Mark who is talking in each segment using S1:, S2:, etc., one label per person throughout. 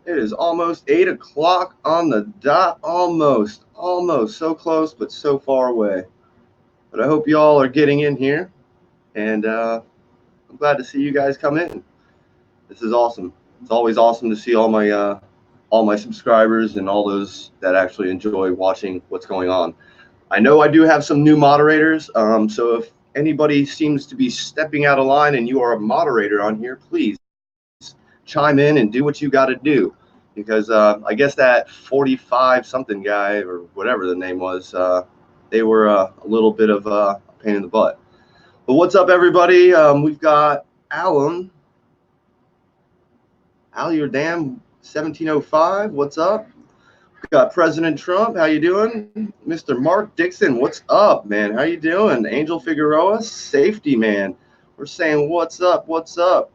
S1: It is almost 8 o'clock on the dot. Almost. So close, but so far away. But I hope y'all are getting in here. And I'm glad to see you guys come in. This is awesome. It's always awesome to see all my subscribers and all those that actually enjoy watching what's going on. I know I do have some new moderators. So if anybody seems to be stepping out of line and you are a moderator on here, please chime in and do what you got to do. Because I guess that 45 something guy or whatever the name was, they were a little bit of a pain in the butt. But what's up, everybody? We've got Alum. Al, your damn 1705. What's up? We've got President Trump. How you doing? Mr. Mark Dixon. What's up, man? How you doing? Angel Figueroa, safety man. We're saying what's up? What's up?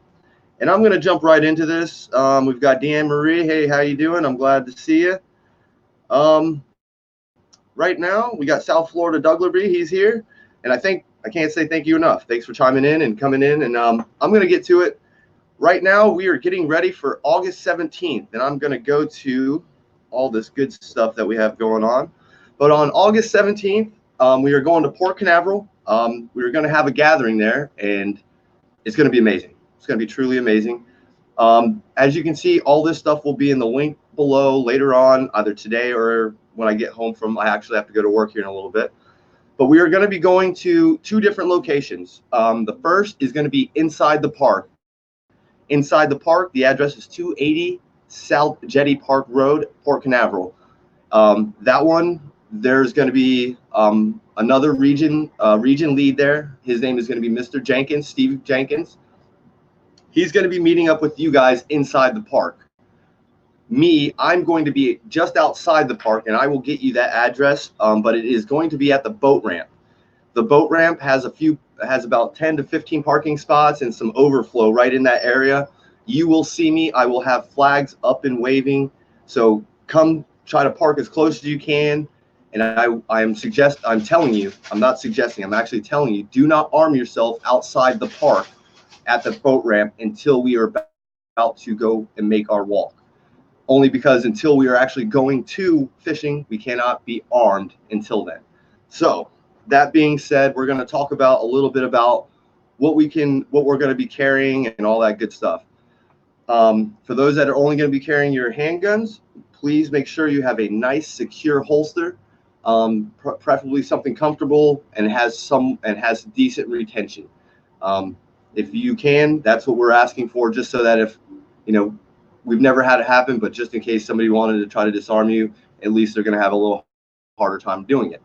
S1: And I'm going to jump right into this. We've got Deanne Marie. Hey, how you doing? I'm glad to see you. Right now, we got South Florida Douglerby. He's here. And I can't say thank you enough. Thanks for chiming in and coming in. And I'm going to get to it. Right now, we are getting ready for August 17th. And I'm going to go to all this good stuff that we have going on. But on August 17th, we are going to Port Canaveral. We are going to have a gathering there. And it's going to be amazing. It's going to be truly amazing. As you can see, all this stuff will be in the link below later on, either today or when I get home I actually have to go to work here in a little bit. But we are going to be going to 2 different locations. The first is going to be inside the park. Inside the park, the address is 280 South Jetty Park Rd, Port Canaveral. That one, there's going to be another region lead there. His name is going to be Mr. Jenkins, Steve Jenkins. He's going to be meeting up with you guys inside the park. I'm going to be just outside the park, and I will get you that address, but it is going to be at the boat ramp. The boat ramp has about 10 to 15 parking spots and some overflow right in that area. You will see me. I will have flags up and waving. So come try to park as close as you can. And I'm telling you, I'm not suggesting, I'm actually telling you, do not arm yourself outside the park at the boat ramp until we are about to go and make our walk. Only because until we are actually going to fishing, we cannot be armed until then. So that being said, we're going to talk about a little bit about what we're going to be carrying and all that good stuff. For those that are only going to be carrying your handguns, please make sure you have a nice, secure holster, preferably something comfortable and has decent retention. If you can, that's what we're asking for, just so that if, we've never had it happen, but just in case somebody wanted to try to disarm you, at least they're going to have a little harder time doing it.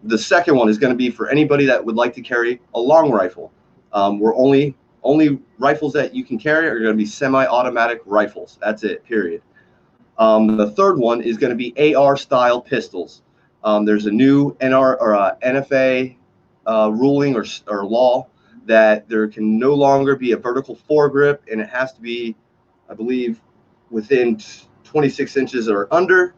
S1: The second one is going to be for anybody that would like to carry a long rifle. We're only rifles that you can carry are going to be semi-automatic rifles. That's it, period. The third one is going to be AR-style pistols. There's a new NFA ruling or law that there can no longer be a vertical foregrip, and it has to be, I believe, within 26 inches or under.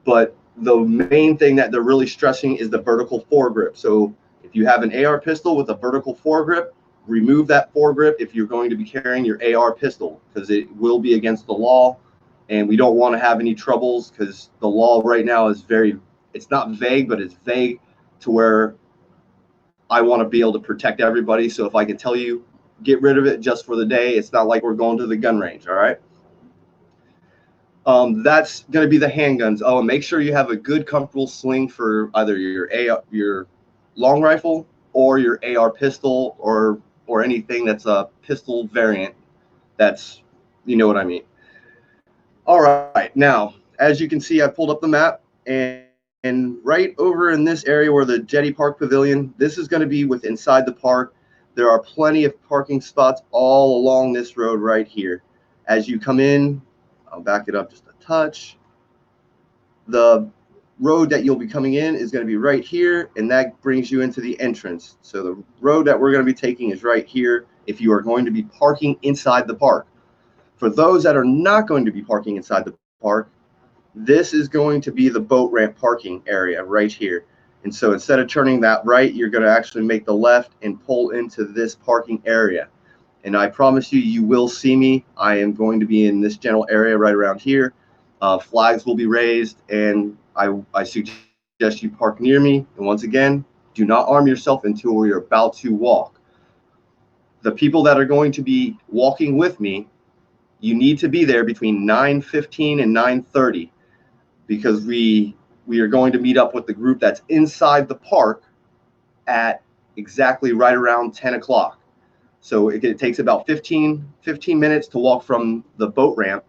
S1: But the main thing that they're really stressing is the vertical foregrip. So if you have an AR pistol with a vertical foregrip, remove that foregrip if you're going to be carrying your AR pistol, because it will be against the law, and we don't want to have any troubles, because the law right now is it's not vague, but it's vague to where I want to be able to protect everybody. So if I can tell you, get rid of it just for the day, it's not like we're going to the gun range, all right? That's going to be the handguns. Oh, and make sure you have a good, comfortable sling for either your long rifle or your AR pistol or anything that's a pistol variant. That's, you know what I mean. All right. Now, as you can see, I pulled up the map, and right over in this area where the Jetty Park Pavilion, this is going to be inside the park. There are plenty of parking spots all along this road right here. As you come in, I'll back it up just a touch. The road that you'll be coming in is going to be right here, and that brings you into the entrance. So the road that we're going to be taking is right here if you are going to be parking inside the park. For those that are not going to be parking inside the park, this is going to be the boat ramp parking area right here. And so instead of turning that right, you're going to actually make the left and pull into this parking area. And I promise you, you will see me. I am going to be in this general area right around here. Flags will be raised, and I suggest you park near me. And once again, do not arm yourself until you're about to walk. The people that are going to be walking with me, you need to be there between 9:15 and 9:30, because we are going to meet up with the group that's inside the park at exactly right around 10 o'clock. So it takes about 15 minutes to walk from the boat ramp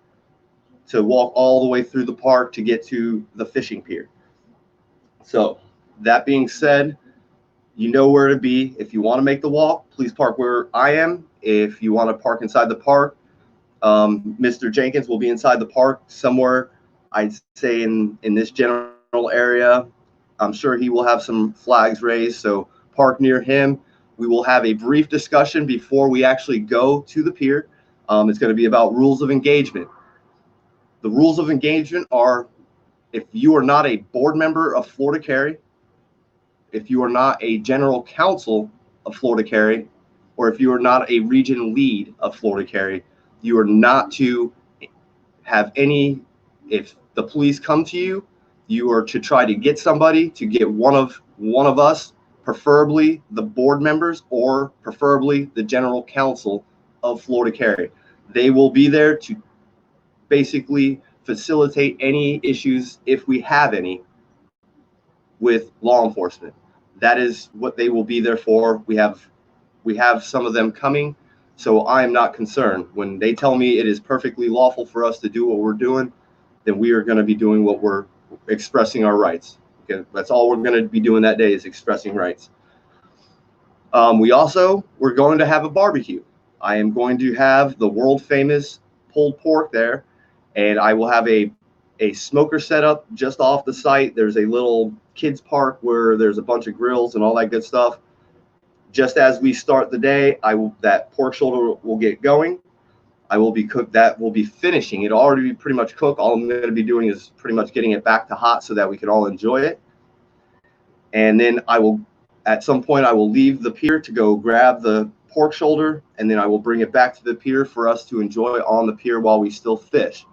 S1: to walk all the way through the park to get to the fishing pier. So that being said, you know where to be. If you want to make the walk, please park where I am. If you want to park inside the park, Mr. Jenkins will be inside the park somewhere, I'd say in this general area. I'm sure he will have some flags raised, so park near him. We will have a brief discussion before we actually go to the pier. It's going to be about rules of engagement. The rules of engagement are: if you are not a board member of Florida Carry, if you are not a general counsel of Florida Carry, or if you are not a region lead of Florida Carry, you are not to have any. If the police come to you, you are to try to get somebody, to get one of us, preferably the board members or preferably the general counsel of Florida Carry. They will be there to basically facilitate any issues, if we have any, with law enforcement. That is what they will be there for. We have some of them coming, so I am not concerned. When they tell me it is perfectly lawful for us to do what we're doing, then we are going to be doing what we're expressing our rights. Okay, that's all we're going to be doing that day, is expressing rights. We're going to have a barbecue. I am going to have the world famous pulled pork there, and I will have a smoker set up just off the site. There's a little kids park where there's a bunch of grills and all that good stuff. Just as we start the day, that pork shoulder will get going. I will be finishing. It'll already be pretty much cooked. All I'm going to be doing is pretty much getting it back to hot so that we can all enjoy it. And then at some point, I will leave the pier to go grab the pork shoulder, and then I will bring it back to the pier for us to enjoy on the pier while we still fish.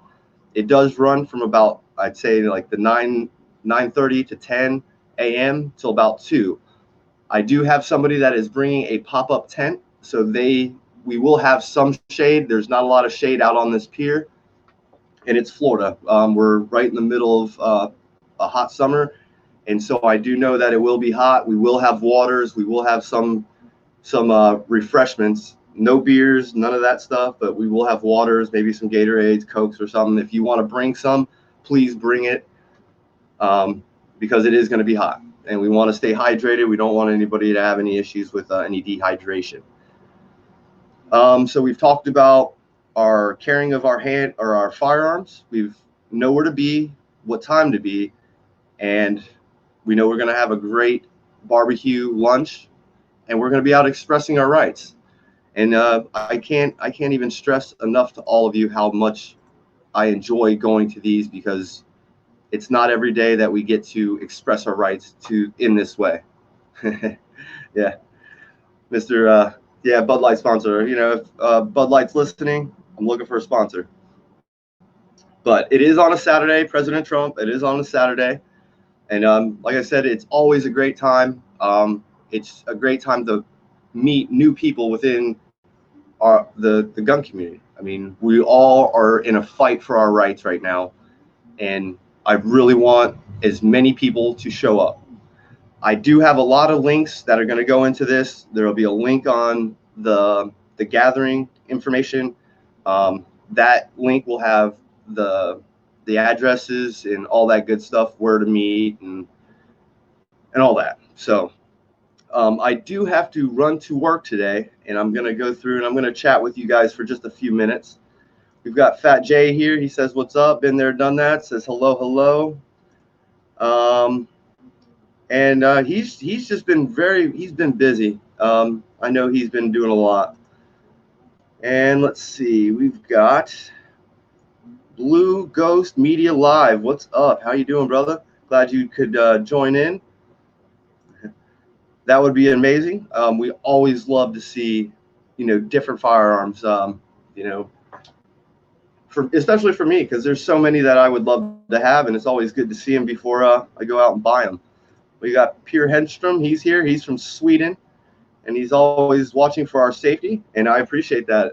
S1: It does run from about, I'd say, like the 9:30 to 10 a.m. till about 2. I do have somebody that is bringing a pop-up tent, so we will have some shade. There's not a lot of shade out on this pier, and it's Florida. We're right in the middle of a hot summer, and so I do know that it will be hot. We will have waters. We will have some refreshments. No beers, none of that stuff, but we will have waters, maybe some Gatorades, Cokes, or something. If you want to bring some, please bring it, because it is going to be hot, and we want to stay hydrated. We don't want anybody to have any issues with any dehydration. So we've talked about our carrying of our firearms. We know where to be, what time to be, and we know we're going to have a great barbecue lunch, and we're going to be out expressing our rights. And I can't even stress enough to all of you how much I enjoy going to these, because it's not every day that we get to express our rights in this way. Yeah, Mr. Bud Light sponsor. If Bud Light's listening, I'm looking for a sponsor. But it is on a Saturday, President Trump. It is on a Saturday, and like I said, it's always a great time. It's a great time to meet new people within the gun community. I mean, we all are in a fight for our rights right now, and I really want as many people to show up. I do have a lot of links that are going to go into this. There will be a link on the gathering information. That link will have the addresses and all that good stuff, where to meet and all that. So I do have to run to work today, and I'm going to go through and I'm going to chat with you guys for just a few minutes. We've got Fat Jay here. He says, "What's up? Been there, done that." Says hello. And he's just been he's been busy. I know he's been doing a lot. And let's see, we've got Blue Ghost Media Live. What's up? How you doing, brother? Glad you could join in. That would be amazing. We always love to see different firearms, especially for me, because there's so many that I would love to have, and it's always good to see them before I go out and buy them. We got Pierre Henstrom. He's here. He's from Sweden, and he's always watching for our safety, and I appreciate that.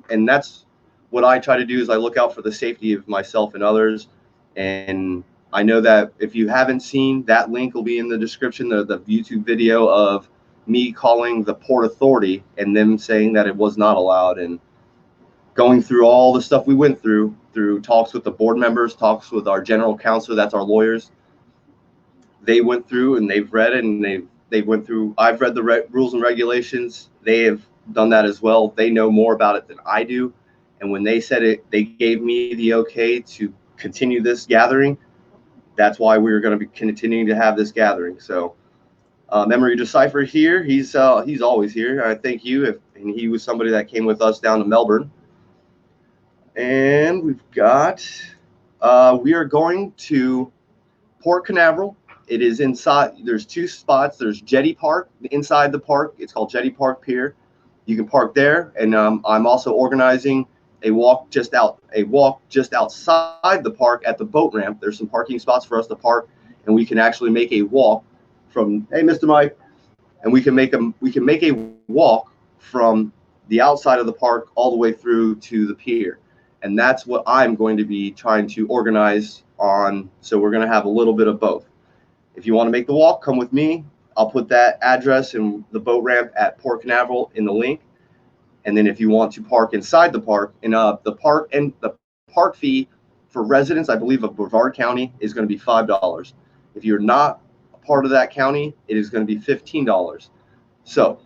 S1: And that's what I try to do, is I look out for the safety of myself and others. And I know that if you haven't seen, that link will be in the description, the YouTube video of me calling the Port Authority and them saying that it was not allowed, and going through all the stuff we went through talks with the board members, talks with our general counsel, that's our lawyers. They went through and they've read it, and they went through. I've read the rules and regulations. They have done that as well. They know more about it than I do. And when they said it, they gave me the okay to continue this gathering. That's why we're going to be continuing to have this gathering. So, Memory Decipher here. He's always here. I thank you. And he was somebody that came with us down to Melbourne. And we've got. We are going to Port Canaveral. It is inside. There's two spots. There's Jetty Park inside the park. It's called Jetty Park Pier. You can park there, and I'm also organizing a walk just outside the park at the boat ramp. There's some parking spots for us to park, and we can actually make a walk from. Hey, Mr. Mike, and we can make a walk from the outside of the park all the way through to the pier, and that's what I'm going to be trying to organize on. So we're going to have a little bit of both. If you want to make the walk, come with me. I'll put that address and the boat ramp at Port Canaveral in the link. And then if you want to park inside the park, and the park fee for residents, I believe, of Brevard County is going to be $5. If you're not a part of that county, it is going to be $15. So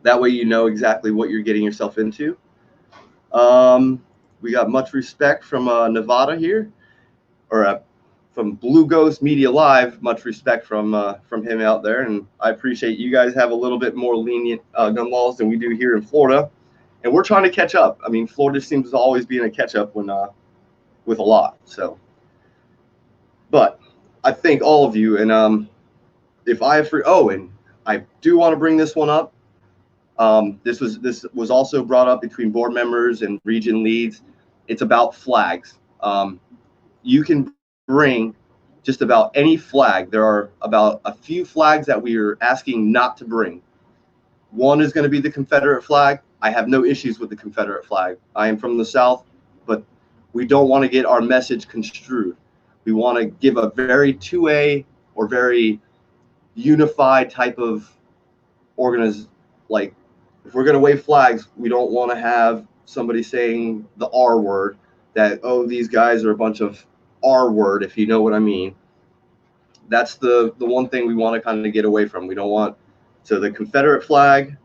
S1: that way you know exactly what you're getting yourself into. We got much respect from Nevada here, or from Blue Ghost Media Live. Much respect from him out there, and I appreciate you guys have a little bit more lenient gun laws than we do here in Florida, and we're trying to catch up. I mean, Florida seems to always be in a catch up when with a lot. So, but I thank all of you, and if I have and I do want to bring this one up. This was also brought up between board members and region leads. It's about flags. You can bring just about any flag. There are about a few flags that we are asking not to bring. One is going to be the Confederate flag. I have no issues with the Confederate flag. I am from the South, but we don't want to get our message construed. We want to give a very 2A or very unified type of like, if we're going to wave flags, we don't want to have somebody saying the R word, that, oh, these guys are a bunch of R word, if you know what I mean. That's the one thing we want to kind of get away from. We don't want, so the Confederate flag,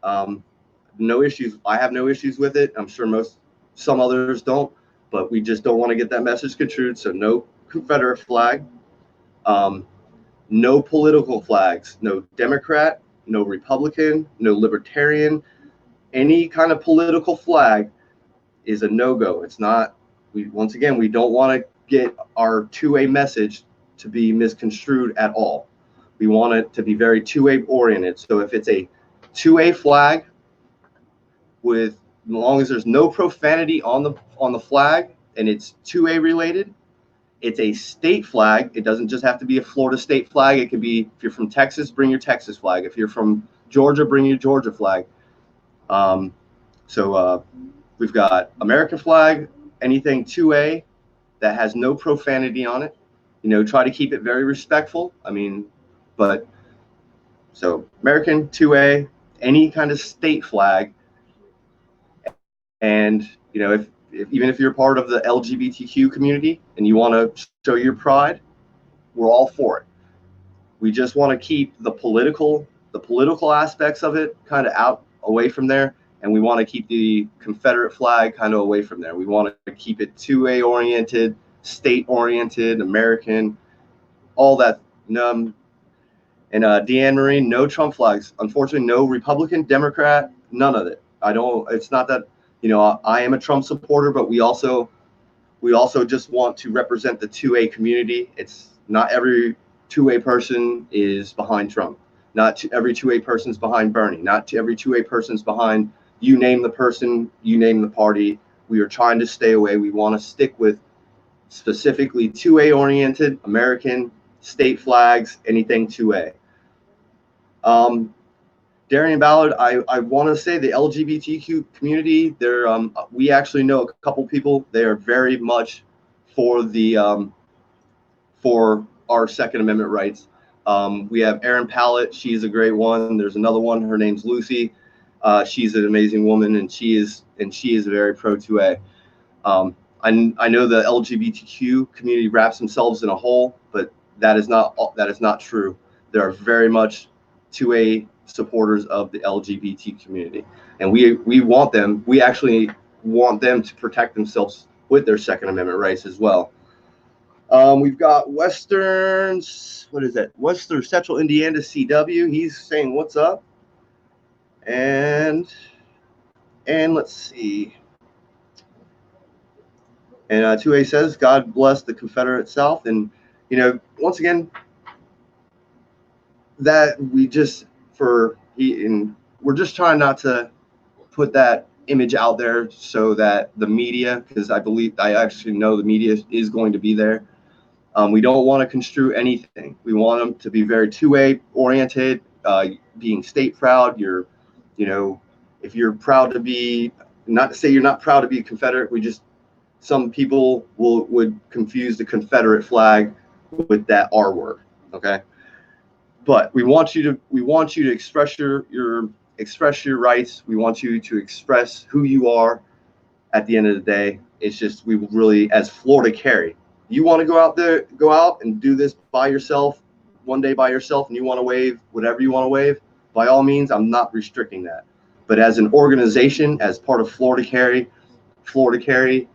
S1: no issues. I have no issues with it. I'm sure some others don't, but we just don't want to get that message construed. So no Confederate flag, no political flags, no Democrat, no Republican, no Libertarian. Any kind of political flag is a no-go. It's not. Once again, we don't want to get our 2A message to be misconstrued at all. We want it to be very 2A oriented. So if it's a 2A flag, as long as there's no profanity on the flag and it's 2A related, it's a state flag. It doesn't just have to be a Florida state flag. It could be, if you're from Texas, bring your Texas flag. If you're from Georgia, bring your Georgia flag. We've got American flag, anything 2A that has no profanity on it. Try to keep it very respectful. So American 2A, any kind of state flag. And, even if you're part of the LGBTQ community and you want to show your pride, we're all for it. We just want to keep the political aspects of it kind of out away from there. And we want to keep the Confederate flag kind of away from there. We want to keep it 2A oriented, state oriented, American, all that. And Deanne Marie, no Trump flags. Unfortunately, no Republican, Democrat, none of it. It's not that, I am a Trump supporter, but we also just want to represent the 2A community. It's not every 2A person is behind Trump. Not to every 2A person's behind Bernie. Not to every 2A person's behind you name the person, you name the party. We are trying to stay away. We want to stick with specifically 2A oriented American state flags, anything 2A. Darian Ballard, I want to say the LGBTQ community, we actually know a couple people. They are very much for for our Second Amendment rights. We have Erin Pallett. She's a great one. There's another one. Her name's Lucy. She's an amazing woman, and she is very pro 2A. I know the LGBTQ community wraps themselves in a hole, but that is not true. There are very much 2A supporters of the LGBT community, and we want them. We actually want them to protect themselves with their Second Amendment rights as well. We've got Western Central Indiana CW. He's saying what's up, and let's see. And 2A says, God bless the Confederate South. And, once again, that we're just trying not to put that image out there so that the media, because I actually know the media is going to be there. We don't want to construe anything. We want them to be very 2A oriented, being state proud. If you're proud to be, not to say you're not proud to be a Confederate, some people would confuse the Confederate flag with that R word. Okay. But we want you to express your rights. We want you to express who you are. At the end of the day, it's just, we really, as Florida Carry, you want to go out and do this by yourself, one day by yourself, and you want to wave whatever you want to wave, by all means, I'm not restricting that. But as an organization, as part of Florida Carry,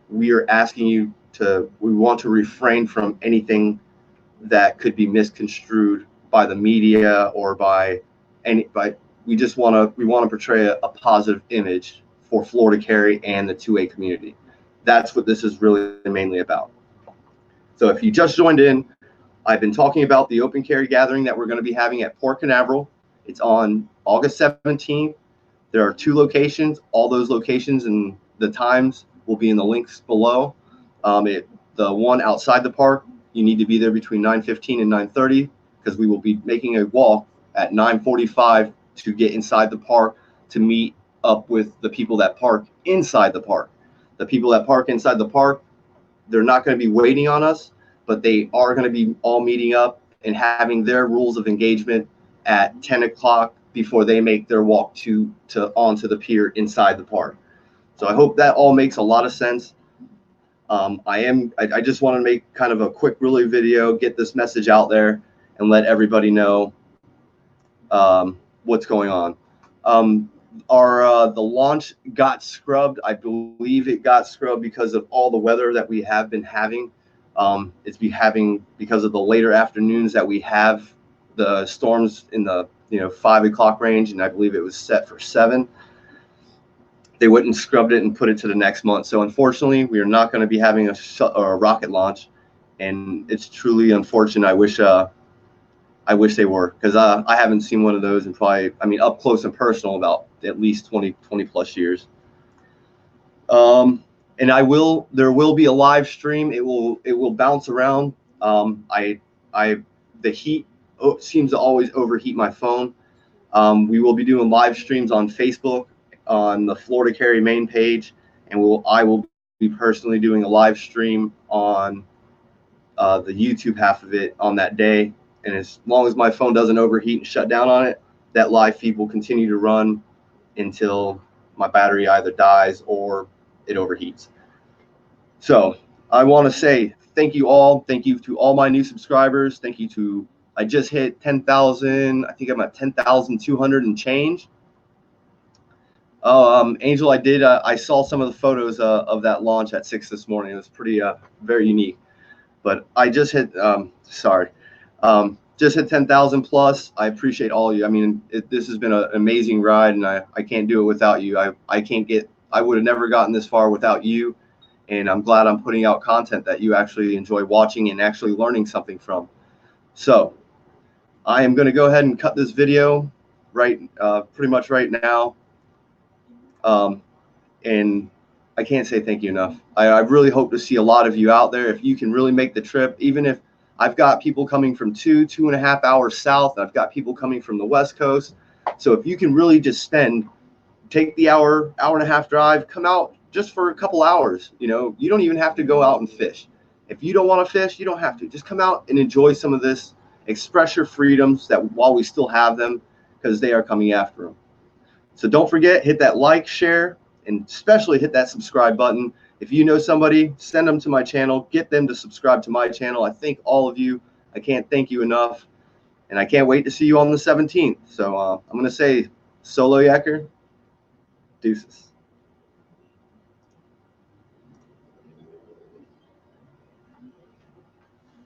S1: we are asking you we want to refrain from anything that could be misconstrued by the media or we want to portray a positive image for Florida Carry and the 2A community. That's what this is really mainly about. So if you just joined in, I've been talking about the open carry gathering that we're going to be having at Port Canaveral. It's on August 17th. There are 2 locations. All those locations and the times will be in the links below. The one outside the park, you need to be there between 9:15 and 9:30 because we will be making a walk at 9:45 to get inside the park to meet up with the people that park inside the park. The people that park inside the park, they're not going to be waiting on us, but they are going to be all meeting up and having their rules of engagement at 10 o'clock before they make their walk onto the pier inside the park. So I hope that all makes a lot of sense. I just want to make kind of a quick really video, get this message out there, and let everybody know what's going on. The launch got scrubbed. I believe it got scrubbed because of all the weather that we have been having. Because of the later afternoons that we have the storms in the 5 o'clock range, and I believe it was set for 7. They went and scrubbed it and put it to the next month. So unfortunately, we are not going to be having a rocket launch, and it's truly unfortunate. I wish they were, because I haven't seen one of those in probably, up close and personal, about at least 20 plus years. And there will be a live stream. It will bounce around. The heat seems to always overheat my phone. We will be doing live streams on Facebook, on the Florida Carry main page, and I will be personally doing a live stream on the YouTube half of it on that day. And as long as my phone doesn't overheat and shut down on it, that live feed will continue to run until my battery either dies or it overheats. So I want to say thank you all. Thank you to all my new subscribers. Thank you I just hit 10,000. I think I'm at 10,200 and change. Angel, I saw some of the photos of that launch at 6 this morning. It was pretty, very unique. But I just hit, just hit 10,000 plus. I appreciate all of you. This has been an amazing ride, and I can't do it without you. I would have never gotten this far without you. And I'm glad I'm putting out content that you actually enjoy watching and actually learning something from. So I am going to go ahead and cut this video pretty much right now. And I can't say thank you enough. I really hope to see a lot of you out there. If you can really make the trip, even if I've got people coming from 2.5 hours south, I've got people coming from the West Coast. So if you can really just take the hour and a half drive, come out just for a couple hours. You know, you don't even have to go out and fish. If you don't want to fish, you don't have to. Just come out and enjoy some of this. Express your freedoms that while we still have them, because they are coming after them. So don't forget, hit that like, share, and especially hit that subscribe button. If you know somebody, send them to my channel. Get them to subscribe to my channel. I thank all of you. I can't thank you enough. And I can't wait to see you on the 17th. So I'm going to say, solo yacker, deuces.